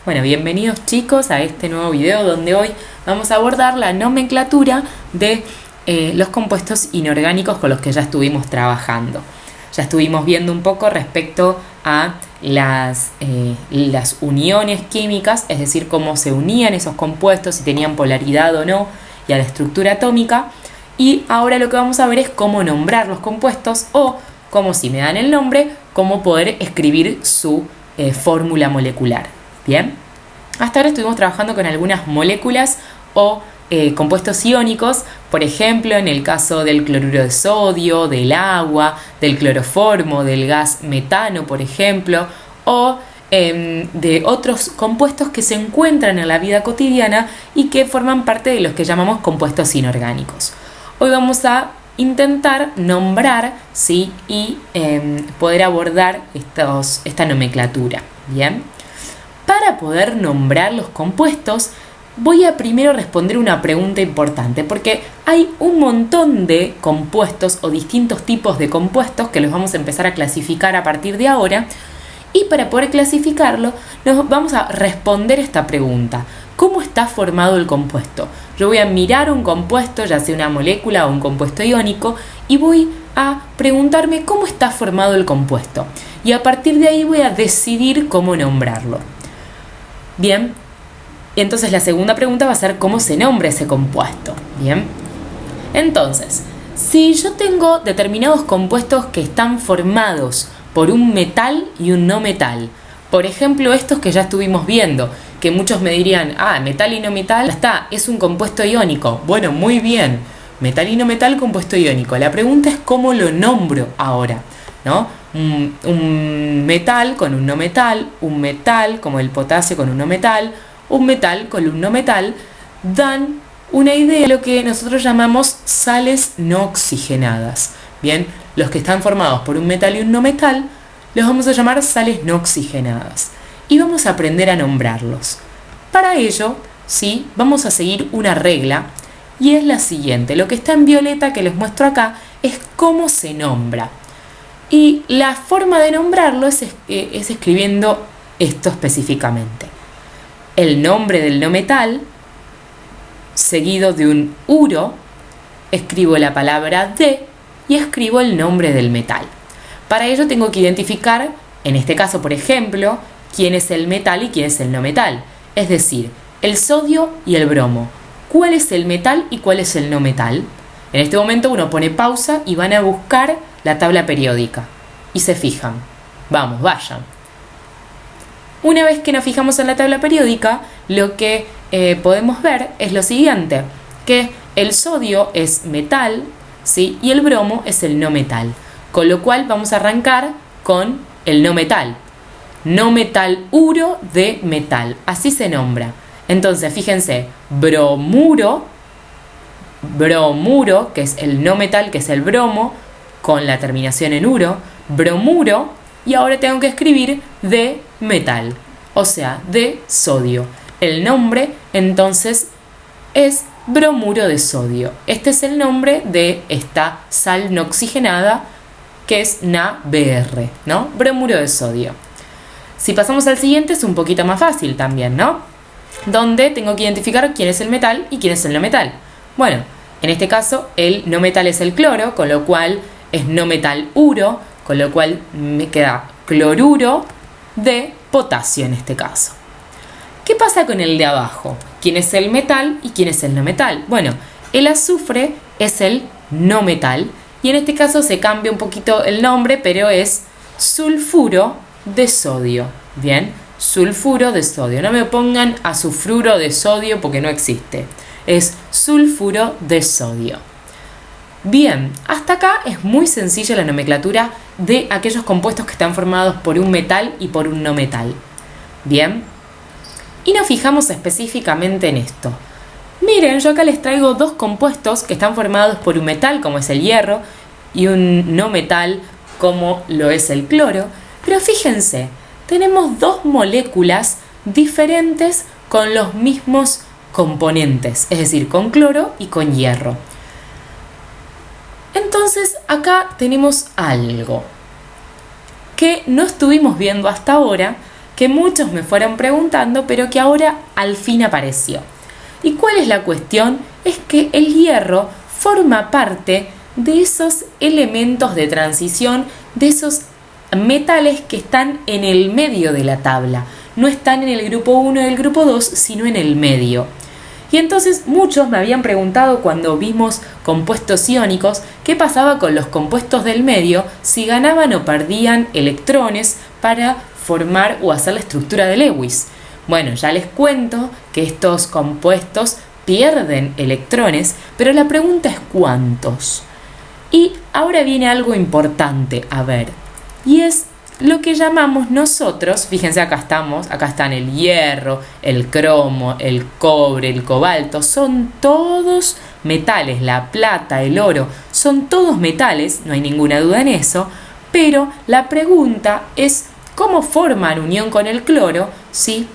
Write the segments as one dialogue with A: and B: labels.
A: Bueno, bienvenidos chicos a este nuevo video donde hoy vamos a abordar la nomenclatura de los compuestos inorgánicos con los que ya estuvimos trabajando. Ya estuvimos viendo un poco respecto a las uniones químicas, es decir, cómo se unían esos compuestos, si tenían polaridad o no, y a la estructura atómica. Y ahora lo que vamos a ver es cómo nombrar los compuestos o, como si me dan el nombre, cómo poder escribir su fórmula molecular. Bien, hasta ahora estuvimos trabajando con algunas moléculas o compuestos iónicos, por ejemplo, en el caso del cloruro de sodio, del agua, del cloroformo, del gas metano, por ejemplo, o de otros compuestos que se encuentran en la vida cotidiana y que forman parte de los que llamamos compuestos inorgánicos. Hoy vamos a intentar nombrar, ¿sí? Y poder abordar esta nomenclatura. Bien, para poder nombrar los compuestos, voy a primero responder una pregunta importante, porque hay un montón de compuestos o distintos tipos de compuestos que los vamos a empezar a clasificar a partir de ahora, y para poder clasificarlo nos vamos a responder esta pregunta: ¿cómo está formado el compuesto? Yo voy a mirar un compuesto, ya sea una molécula o un compuesto iónico, y voy a preguntarme cómo está formado el compuesto, y a partir de ahí voy a decidir cómo nombrarlo. Bien, entonces la segunda pregunta va a ser cómo se nombra ese compuesto. Bien, entonces, si yo tengo determinados compuestos que están formados por un metal y un no metal, por ejemplo estos que ya estuvimos viendo, que muchos me dirían, metal y no metal, ya está, es un compuesto iónico. Bueno, muy bien, metal y no metal, compuesto iónico. La pregunta es cómo lo nombro ahora, ¿no? Un metal con un no metal, un metal como el potasio con un no metal, un metal con un no metal, dan una idea de lo que nosotros llamamos sales no oxigenadas. Bien, los que están formados por un metal y un no metal los vamos a llamar sales no oxigenadas y vamos a aprender a nombrarlos. Para ello, sí, vamos a seguir una regla, y es la siguiente. Lo que está en violeta que les muestro acá es cómo se nombra, y la forma de nombrarlo es escribiendo esto específicamente: el nombre del no metal seguido de un uro, escribo la palabra de y escribo el nombre del metal. Para ello tengo que identificar, en este caso por ejemplo, quién es el metal y quién es el no metal, es decir, el sodio y el bromo. ¿Cuál es el metal y cuál es el no metal? En este momento uno pone pausa y van a buscar la tabla periódica y se fijan. Vamos, vayan. Una vez que nos fijamos en la tabla periódica, lo que podemos ver es lo siguiente, que el sodio es metal, ¿sí? Y el bromo es el no metal, con lo cual vamos a arrancar con el no metal. No metal uro de metal, así se nombra. Entonces, fíjense, bromuro, que es el no metal, que es el bromo, con la terminación en uro, bromuro, y ahora tengo que escribir de metal, o sea, de sodio. El nombre, entonces, es bromuro de sodio. Este es el nombre de esta sal no oxigenada, que es NaBr, ¿no? Bromuro de sodio. Si pasamos al siguiente es un poquito más fácil también, ¿no? Donde tengo que identificar quién es el metal y quién es el no metal. Bueno, en este caso el no metal es el cloro, con lo cual es no metal uro, con lo cual me queda cloruro de potasio en este caso. ¿Qué pasa con el de abajo? ¿Quién es el metal y quién es el no metal? Bueno, el azufre es el no metal y en este caso se cambia un poquito el nombre, pero es sulfuro de sodio. Bien, sulfuro de sodio. No me pongan azufruro de sodio porque no existe. Es sulfuro de sodio. Bien, hasta acá es muy sencilla la nomenclatura de aquellos compuestos que están formados por un metal y por un no metal. Bien, y nos fijamos específicamente en esto. Miren, yo acá les traigo dos compuestos que están formados por un metal, como es el hierro, y un no metal, como lo es el cloro. Pero fíjense, tenemos dos moléculas diferentes con los mismos componentes, es decir, con cloro y con hierro. Entonces acá tenemos algo que no estuvimos viendo hasta ahora, que muchos me fueron preguntando, pero que ahora al fin apareció. ¿Y cuál es la cuestión? Es que el hierro forma parte de esos elementos de transición, de esos metales que están en el medio de la tabla. No están en el grupo 1 y el grupo 2, sino en el medio. Y entonces muchos me habían preguntado cuando vimos compuestos iónicos qué pasaba con los compuestos del medio, si ganaban o perdían electrones para formar o hacer la estructura de Lewis. Bueno, ya les cuento que estos compuestos pierden electrones, pero la pregunta es ¿cuántos? Y ahora viene algo importante a ver, y es lo que llamamos nosotros, fíjense acá están el hierro, el cromo, el cobre, el cobalto, son todos metales, la plata, el oro, son todos metales, no hay ninguna duda en eso, pero la pregunta es ¿cómo forman unión con el cloro? ¿Sí?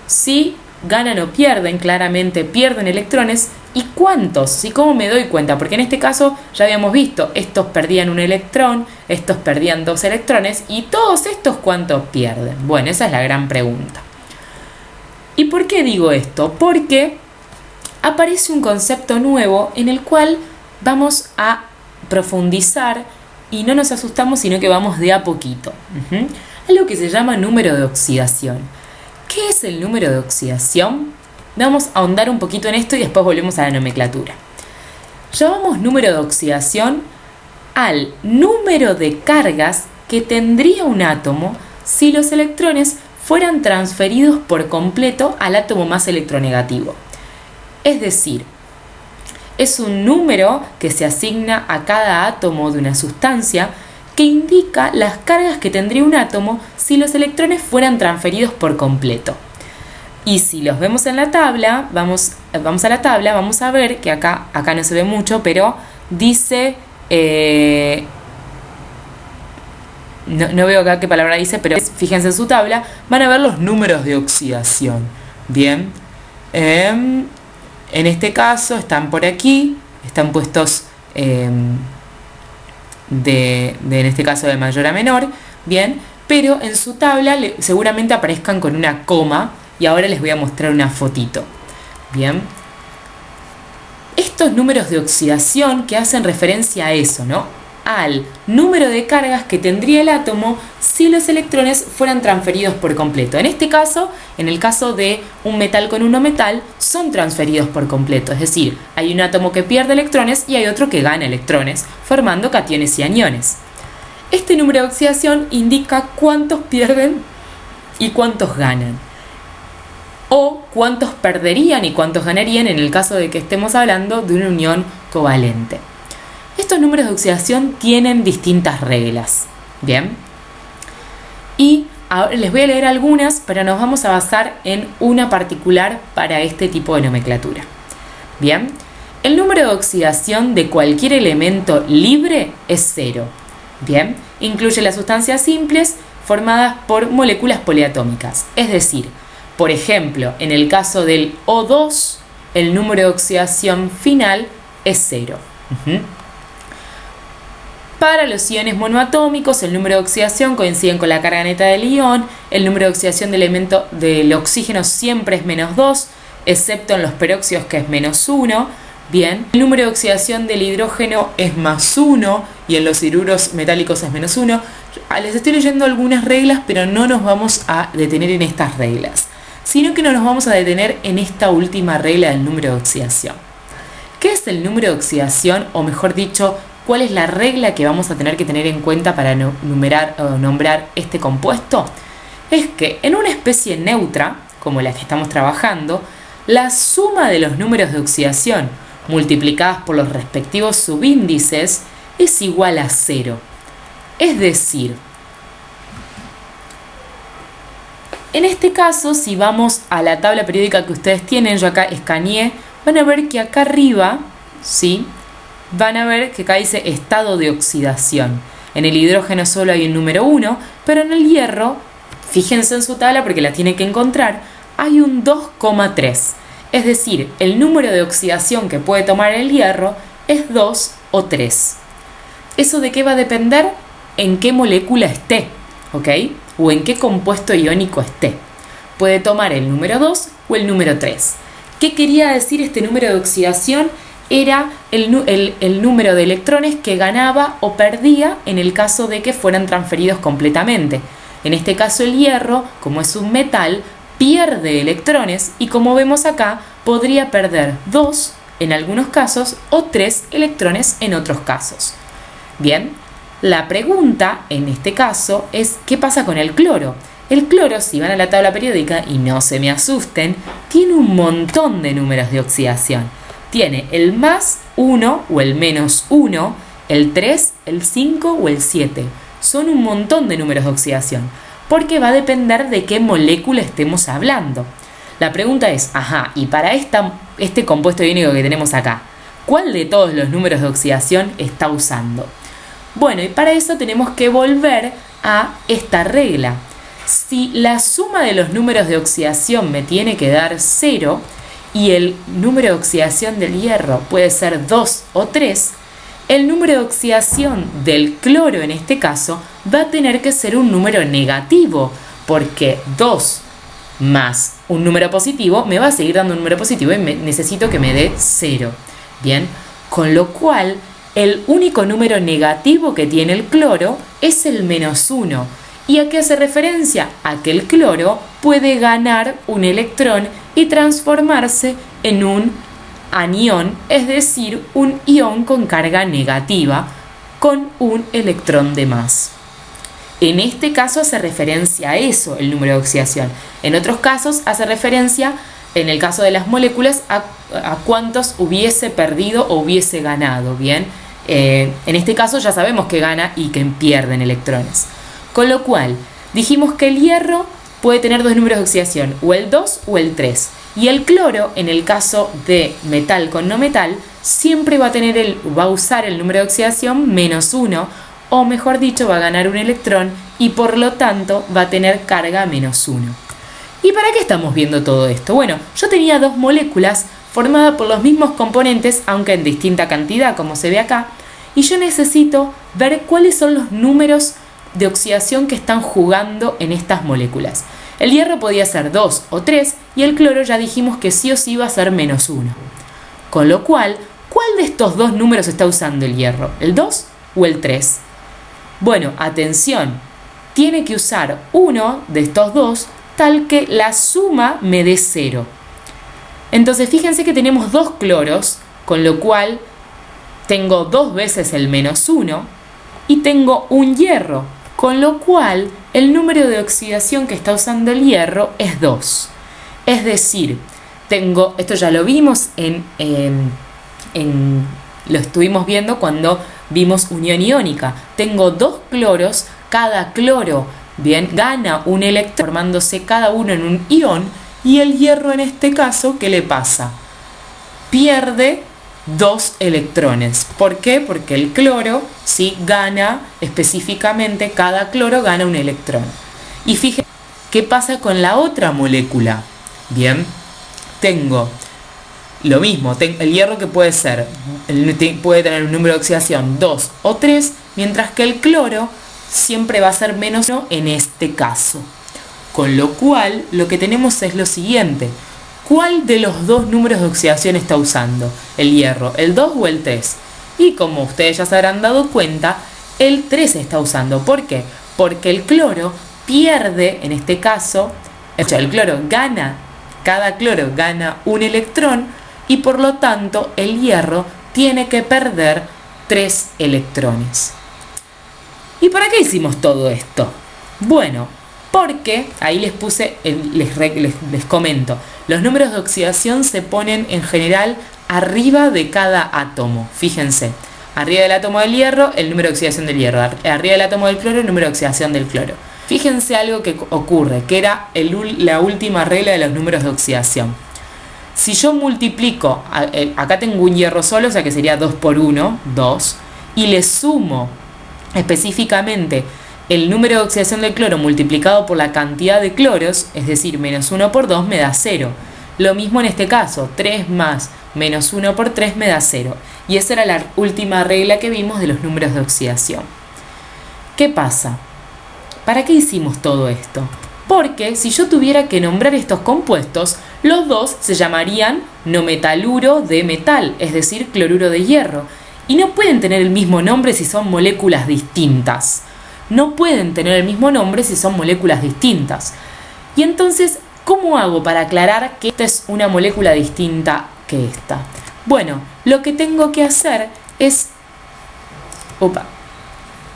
A: Si ganan o pierden, claramente pierden electrones, ¿y cuántos? ¿Sí? ¿Cómo me doy cuenta? Porque en este caso ya habíamos visto, estos perdían un electrón, estos perdían 2 electrones, y todos estos ¿cuántos pierden? Bueno, esa es la gran pregunta. ¿Y por qué digo esto? Porque aparece un concepto nuevo en el cual vamos a profundizar y no nos asustamos, sino que vamos de a poquito. Algo que se llama número de oxidación. ¿Qué es el número de oxidación? Vamos a ahondar un poquito en esto y después volvemos a la nomenclatura. Llamamos número de oxidación al número de cargas que tendría un átomo si los electrones fueran transferidos por completo al átomo más electronegativo. Es decir, es un número que se asigna a cada átomo de una sustancia que indica las cargas que tendría un átomo si los electrones fueran transferidos por completo. Y si los vemos en la tabla, vamos a la tabla, vamos a ver que acá no se ve mucho, pero dice, no veo acá qué palabra dice, pero fíjense en su tabla, van a ver los números de oxidación. Bien, en este caso están por aquí, están puestos en este caso de mayor a menor, bien, pero en su tabla seguramente aparezcan con una coma. Y ahora les voy a mostrar una fotito. Bien. Estos números de oxidación que hacen referencia a eso, ¿no? Al número de cargas que tendría el átomo si los electrones fueran transferidos por completo. En este caso, en el caso de un metal con un no metal, son transferidos por completo. Es decir, hay un átomo que pierde electrones y hay otro que gana electrones, formando cationes y aniones. Este número de oxidación indica cuántos pierden y cuántos ganan. O cuántos perderían y cuántos ganarían en el caso de que estemos hablando de una unión covalente. Estos números de oxidación tienen distintas reglas. Bien. Y ahora les voy a leer algunas, pero nos vamos a basar en una particular para este tipo de nomenclatura. Bien. El número de oxidación de cualquier elemento libre es 0. Bien. Incluye las sustancias simples formadas por moléculas poliatómicas. Es decir, por ejemplo, en el caso del O2, el número de oxidación final es 0. Para los iones monoatómicos, el número de oxidación coincide con la carga neta del ion. El número de oxidación del elemento del oxígeno siempre es -2, excepto en los peróxidos, que es -1. Bien. El número de oxidación del hidrógeno es +1 y en los ciruros metálicos es -1. Les estoy leyendo algunas reglas, pero no nos vamos a detener en estas reglas, sino que no nos vamos a detener en esta última regla del número de oxidación. ¿Qué es el número de oxidación? O mejor dicho, ¿cuál es la regla que vamos a tener que tener en cuenta para nombrar este compuesto? Es que en una especie neutra, como la que estamos trabajando, la suma de los números de oxidación multiplicadas por los respectivos subíndices es igual a 0. Es decir, en este caso, si vamos a la tabla periódica que ustedes tienen, yo acá escaneé, van a ver que acá arriba, ¿sí? Van a ver que acá dice estado de oxidación. En el hidrógeno solo hay un número 1, pero en el hierro, fíjense en su tabla porque la tienen que encontrar, hay un 2,3. Es decir, el número de oxidación que puede tomar el hierro es 2 o 3. ¿Eso de qué va a depender? En qué molécula esté, ¿ok? o en qué compuesto iónico esté. Puede tomar el número 2 o el número 3. ¿Qué quería decir este número de oxidación? Era el número de electrones que ganaba o perdía en el caso de que fueran transferidos completamente. En este caso el hierro, como es un metal, pierde electrones y como vemos acá, podría perder 2 en algunos casos o 3 electrones en otros casos. Bien, la pregunta en este caso es ¿qué pasa con el cloro? El cloro, si van a la tabla periódica y no se me asusten, tiene un montón de números de oxidación. Tiene el más 1 o el menos 1, el 3, el 5 o el 7. Son un montón de números de oxidación, porque va a depender de qué molécula estemos hablando. La pregunta es, y para este compuesto iónico que tenemos acá, ¿cuál de todos los números de oxidación está usando? Bueno, y para eso tenemos que volver a esta regla. Si la suma de los números de oxidación me tiene que dar 0 y el número de oxidación del hierro puede ser 2 o 3, el número de oxidación del cloro en este caso va a tener que ser un número negativo, porque 2 más un número positivo me va a seguir dando un número positivo y necesito que me dé 0. Bien, con lo cual el único número negativo que tiene el cloro es el menos 1. ¿Y a qué hace referencia? A que el cloro puede ganar un electrón y transformarse en un anión, es decir, un ion con carga negativa, con un electrón de más. En este caso hace referencia a eso, el número de oxidación. En otros casos hace referencia, en el caso de las moléculas, a cuántos hubiese perdido o hubiese ganado, ¿bien? En este caso ya sabemos que gana y que pierden electrones. Con lo cual, dijimos que el hierro puede tener dos números de oxidación, o el 2 o el 3. Y el cloro, en el caso de metal con no metal, siempre va a usar el número de oxidación menos 1, o mejor dicho, va a ganar un electrón y por lo tanto va a tener carga menos 1. ¿Y para qué estamos viendo todo esto? Bueno, yo tenía dos moléculas formadas por los mismos componentes, aunque en distinta cantidad, como se ve acá, y yo necesito ver cuáles son los números de oxidación que están jugando en estas moléculas. El hierro podía ser 2 o 3 y el cloro ya dijimos que sí o sí iba a ser menos 1. Con lo cual, ¿cuál de estos dos números está usando el hierro? ¿El 2 o el 3? Bueno, atención, tiene que usar uno de estos dos tal que la suma me dé 0. Entonces fíjense que tenemos dos cloros, con lo cual tengo 2 veces el menos 1 y tengo un hierro, con lo cual el número de oxidación que está usando el hierro es 2. Es decir, esto ya lo vimos lo estuvimos viendo cuando vimos unión iónica. Tengo dos cloros, cada cloro gana un electrón formándose cada uno en un ion, y el hierro en este caso, ¿qué le pasa? Pierde 2 electrones. ¿Por qué? Porque el cloro gana específicamente, cada cloro gana un electrón. Y fíjense qué pasa con la otra molécula. Bien, tengo lo mismo, el hierro que puede tener un número de oxidación 2 o 3, mientras que el cloro siempre va a ser menos 1 en este caso. Con lo cual, lo que tenemos es lo siguiente. ¿Cuál de los dos números de oxidación está usando el hierro? ¿El 2 o el 3? Y como ustedes ya se habrán dado cuenta, el 3 está usando. ¿Por qué? Porque el cloro pierde, en este caso, cada cloro gana un electrón y por lo tanto el hierro tiene que perder 3 electrones. ¿Y para qué hicimos todo esto? Bueno, porque ahí les puse, les comento, los números de oxidación se ponen en general arriba de cada átomo. Fíjense, arriba del átomo del hierro, el número de oxidación del hierro. Arriba del átomo del cloro, el número de oxidación del cloro. Fíjense algo que ocurre, que era la última regla de los números de oxidación. Si yo multiplico, acá tengo un hierro solo, o sea que sería 2 por 1, 2, y le sumo específicamente el número de oxidación del cloro multiplicado por la cantidad de cloros, es decir, menos 1 por 2 me da 0. Lo mismo en este caso, 3 más menos 1 por 3 me da 0. Y esa era la última regla que vimos de los números de oxidación. ¿Qué pasa? ¿Para qué hicimos todo esto? Porque si yo tuviera que nombrar estos compuestos, los dos se llamarían no metaluro de metal, es decir, cloruro de hierro. Y no pueden tener el mismo nombre si son moléculas distintas. No pueden tener el mismo nombre si son moléculas distintas. Y entonces, ¿cómo hago para aclarar que esta es una molécula distinta que esta? Bueno, lo que tengo que hacer es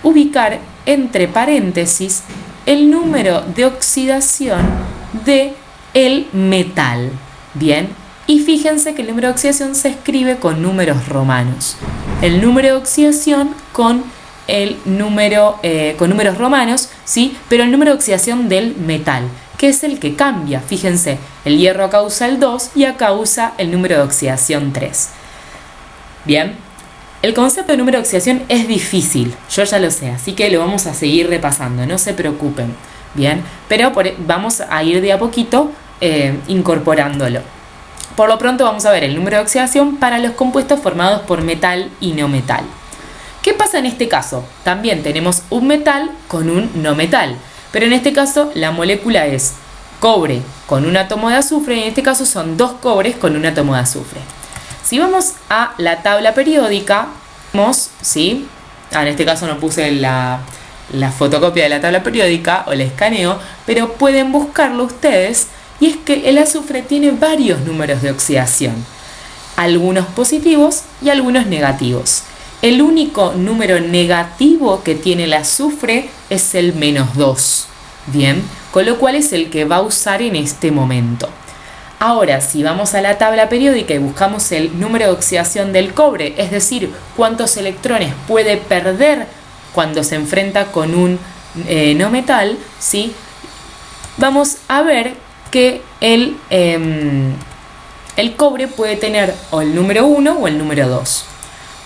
A: ubicar entre paréntesis el número de oxidación de el metal. Bien, y fíjense que el número de oxidación se escribe con números romanos. El número de oxidación con números romanos, ¿sí? Pero el número de oxidación del metal, que es el que cambia. Fíjense, el hierro acá usa el 2 y acá usa el número de oxidación 3. Bien, el concepto de número de oxidación es difícil, yo ya lo sé, así que lo vamos a seguir repasando, no se preocupen. Bien, pero vamos a ir de a poquito incorporándolo. Por lo pronto vamos a ver el número de oxidación para los compuestos formados por metal y no metal. ¿Qué pasa en este caso? También tenemos un metal con un no metal, pero en este caso la molécula es cobre con un átomo de azufre y en este caso son dos cobres con un átomo de azufre. Si vamos a la tabla periódica, vemos, ¿sí? En este caso no puse la fotocopia de la tabla periódica o la escaneo, pero pueden buscarlo ustedes, y es que el azufre tiene varios números de oxidación, algunos positivos y algunos negativos. El único número negativo que tiene el azufre es el -2, ¿bien? Con lo cual es el que va a usar en este momento. Ahora, si vamos a la tabla periódica y buscamos el número de oxidación del cobre, es decir, cuántos electrones puede perder cuando se enfrenta con un no metal, ¿sí? Vamos a ver que el cobre puede tener o el número 1 o el número 2.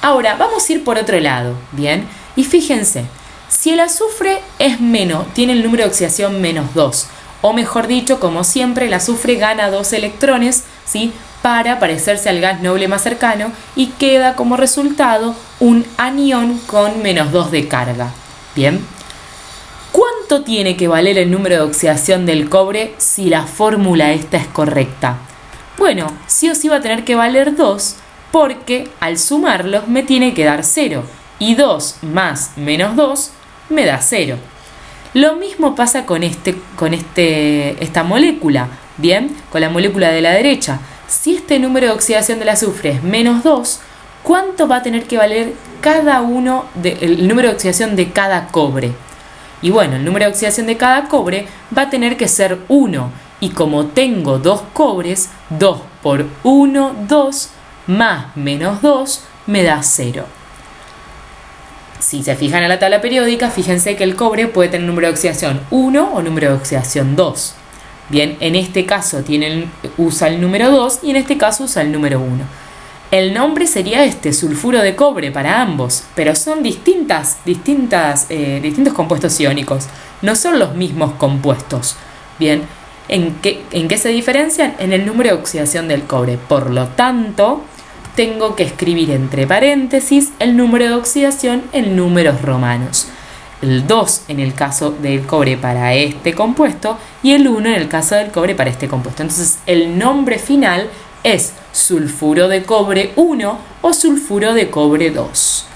A: Ahora, vamos a ir por otro lado, ¿bien? Y fíjense, si el azufre es tiene el número de oxidación -2, o mejor dicho, como siempre, el azufre gana 2 electrones, ¿sí? Para parecerse al gas noble más cercano y queda como resultado un anión con -2 de carga. Bien. ¿Cuánto tiene que valer el número de oxidación del cobre si la fórmula esta es correcta? Bueno, sí o sí va a tener que valer 2 porque al sumarlos me tiene que dar 0 y 2 más -2 me da 0. Lo mismo pasa con esta molécula, ¿bien? Con la molécula de la derecha. Si este número de oxidación del azufre es -2, ¿cuánto va a tener que valer el número de oxidación de cada cobre? Y bueno, el número de oxidación de cada cobre va a tener que ser 1. Y como tengo 2 cobres, 2 por 1, 2, más -2 me da 0. Si se fijan en la tabla periódica, fíjense que el cobre puede tener número de oxidación 1 o número de oxidación 2. Bien, en este caso usa el número 2 y en este caso usa el número 1. El nombre sería sulfuro de cobre para ambos, pero son distintos compuestos iónicos, no son los mismos compuestos. Bien, ¿en qué se diferencian? En el número de oxidación del cobre. Por lo tanto, tengo que escribir entre paréntesis el número de oxidación en números romanos. El 2 en el caso del cobre para este compuesto y el 1 en el caso del cobre para este compuesto. Entonces, el nombre final es sulfuro de cobre 1 o sulfuro de cobre 2.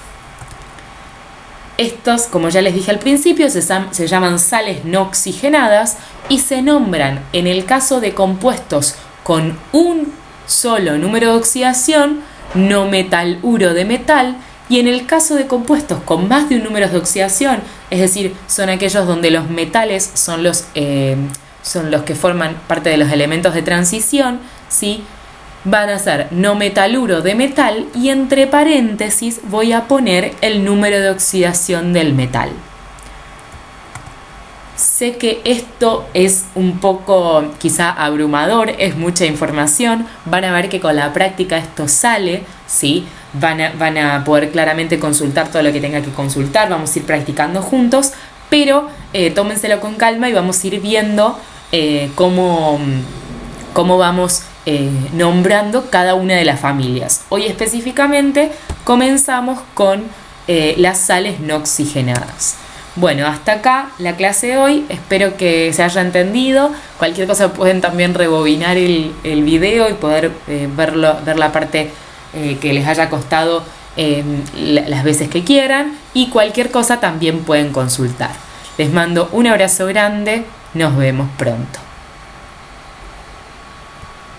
A: Estos, como ya les dije al principio, se llaman sales no oxigenadas y se nombran en el caso de compuestos con un solo número de oxidación, no metaluro de metal, y en el caso de compuestos con más de un número de oxidación, es decir, son aquellos donde los metales son los que forman parte de los elementos de transición, ¿sí? Van a ser no metaluro de metal y entre paréntesis voy a poner el número de oxidación del metal. Sé que esto es un poco quizá abrumador, es mucha información, van a ver que con la práctica esto sale, ¿sí? Van a poder claramente consultar todo lo que tenga que consultar, vamos a ir practicando juntos, pero tómenselo con calma y vamos a ir viendo cómo vamos nombrando cada una de las familias. Hoy específicamente comenzamos con las sales no oxigenadas. Bueno, hasta acá la clase de hoy, espero que se haya entendido. Cualquier cosa pueden también rebobinar el video y poder ver la parte que les haya costado las veces que quieran, y cualquier cosa también pueden consultar. Les mando un abrazo grande, nos vemos pronto.